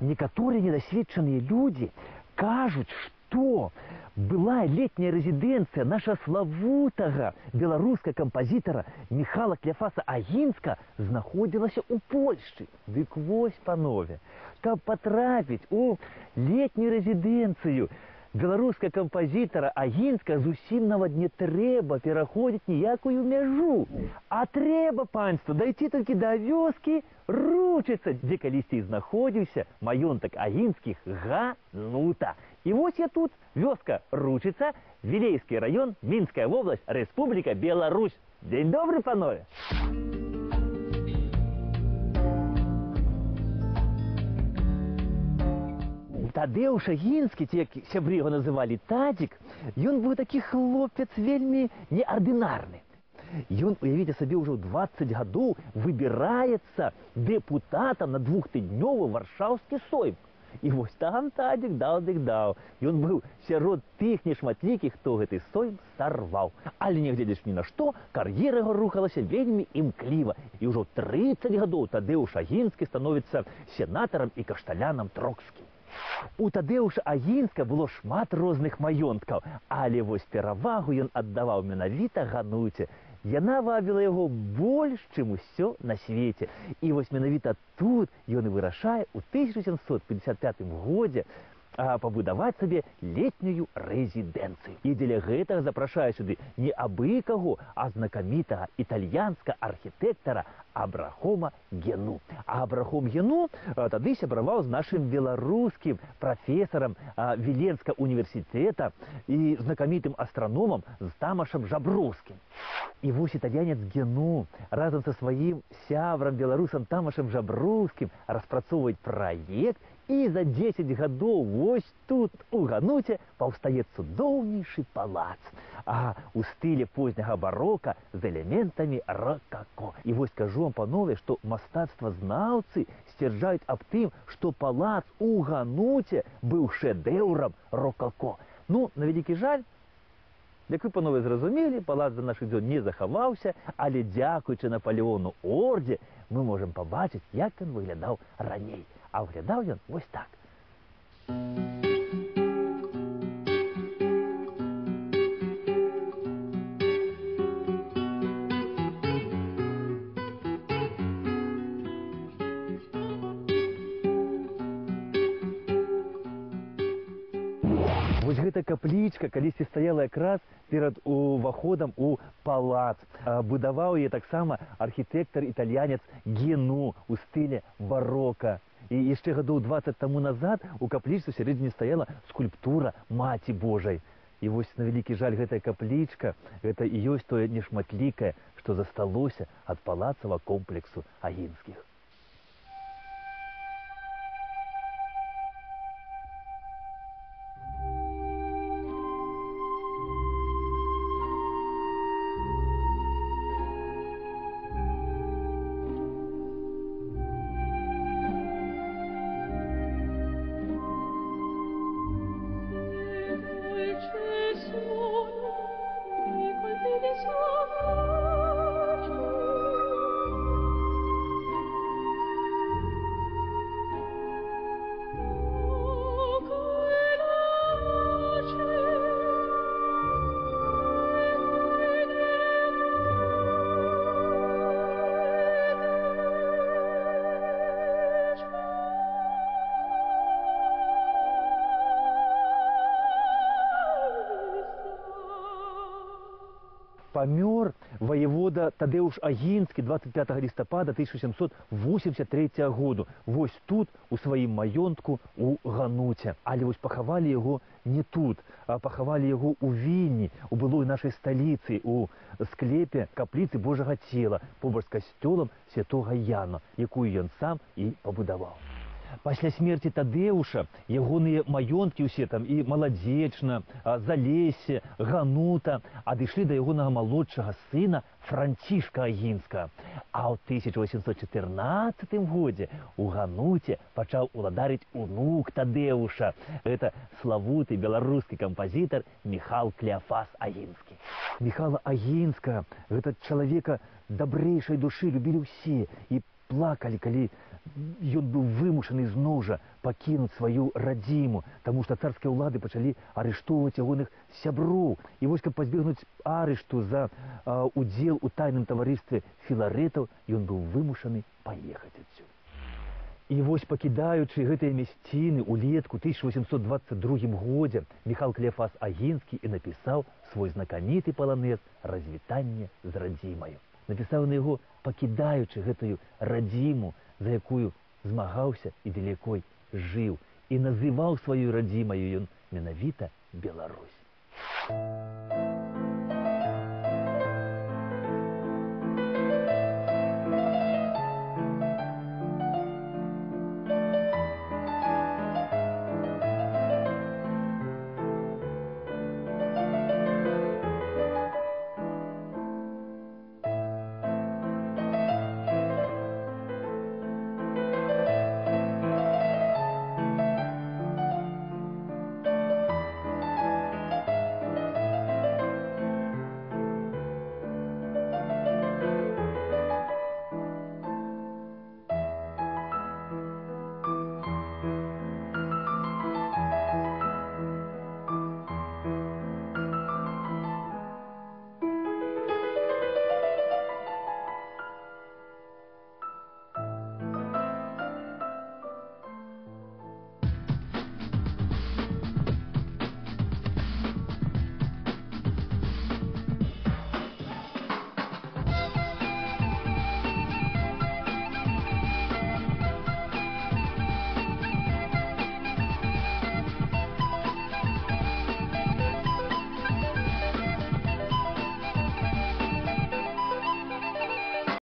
Некоторые недосведченные люди кажут, что была летняя резиденция нашего славутого белорусского композитора Михала Кляфаса Агінска знаходилася у Польшчы. Дык вось, панове, каб потрапіць у летнюю резиденцию белорусского композитора Агінска, зусім нават не трэба пераходзіць ніякую мяжу, а трэба, панство, дайти толькі до вёскі Ручица, дзе калісьці знаходзіўся маёнтак Агінскіх Ганута. И вот я тут, вёска Ручица, Вилейский район, Минская область, Республика Беларусь. День добрый, панове! Тадеуш Агінскі, ці як сябры його называлі Тадзік, ён быў такі хлопец вельмі неардынарны. Ён, уявіце сабе, ўжо ў 20 гадоў выбіраецца дэпутатам на двухтыднёвы варшаўскі сойм. І вось там Тадзік даў дык даў. Ён быў сярод тых нешматлікіх, хто гэты сойм сарваў. Але нягледзячы ні на што, кар'ера яго рухалася вельмі імкліва. І ўжо 30 гадоў Тадеуш Агінскі становіцца сенатарам і кашталянам Трокскім. У Тадеуша Агінска было шмат розных маёнткаў, але вось перавагу ён аддаваў менавіта Гануце. Яна вабіла яго больш, чым усё на свеце. І вось менавіта тут ён і вырашае ў 1755 годзе пабудаваць сабе летнюю рэзідэнцыю. І дзеля гэтага запрашае сюды не абы каго, а знакамітага італьянскага архітэктара Абрахома Гену. А Абрахом Гену тады сябраваў з нашым беларускім прафесарам Віленскага універсітэта і знакамітым астраномам з Тамашам Жаброўскім. І вось італьянец Гену разам са сваім сябрам беларусам Тамашам Жаброўскім распрацоўваюць праект, і за 10 гадоў вось тут, у Гануце, паўстае цудоўнейшы палац. У стылі позняга барока з элементамі рокако. І вось кажу вам, панове, што мастацтвазнаўцы сцвярджаюць аб тым, што палац у Гануце быў шэдэўрам рокако. Ну, на вялікі жаль, як вы, панове, зразумелі, палац за нашых дзён не захаваўся, але дзякуючы Напалеону Ордзе мы можам пабачыць, як ён выглядаў раней. А выглядаў ён вось так. Вось гэта каплічка калісьці стаяла якраз перад уваходам у палац. Будаваў яе таксама архітэктар-італьянец Гену ў стылі барока. І яшчэ гадоў 20 таму назад у каплічцы сярэдзіне стаяла скульптура Маці Божай. І вось на вялікі жаль гэтая каплічка, гэта і ёсць тое нешматлікае, што засталося ад палацава комплексу Агінскіх. Памёр воевода Тадеуш Агінскі 25 лістапада 1783 году. Вось тут, у сваім маёнтку у Гануце. Але вось пахавалі яго не тут, а пахавалі яго ў Вільні, у былой нашай сталіцы, у склепе капліцы Божага цела, побач з касцёлам святога Яна, якую ён сам і пабудаваў. Пасля смерці Тадеуша ягоныя маёнткі ўсе там і Маладзечна, Залессе, Ганута адышлі да ягонага малодшага сына Францішка Агінска. А ў 1814 годзе у Гануце пачаў уладарыць унук Тадеуша. Гэта славуты беларускі кампазітар Міхал Кляфас Агінскі. Міхала Агінска, гэта чалавека дабрэйшай душы любілі ўсе і плакалі, калі ён быў вымушаны зноў жа пакінуць сваю радзіму, таму што царскія ўлады пачалі арыштоўваць ягоных сяброў. І вось, каб пазбегнуць арышту за удзел у тайным таварыстве філарэтаў, ён быў вымушаны паехаць адсюль. І вось, пакідаючы гэтыя мясціны ўлетку 1822 годзе, Міхал Клеафас Агінскі і напісаў свой знакаміты паланез «Развітанне з радзімаю». Напісаў на яго, пакідаючы гэтую радзіму, за якую змагаўся і дзеля якой жыў. І называў сваёй радзімаю ён менавіта Беларусь.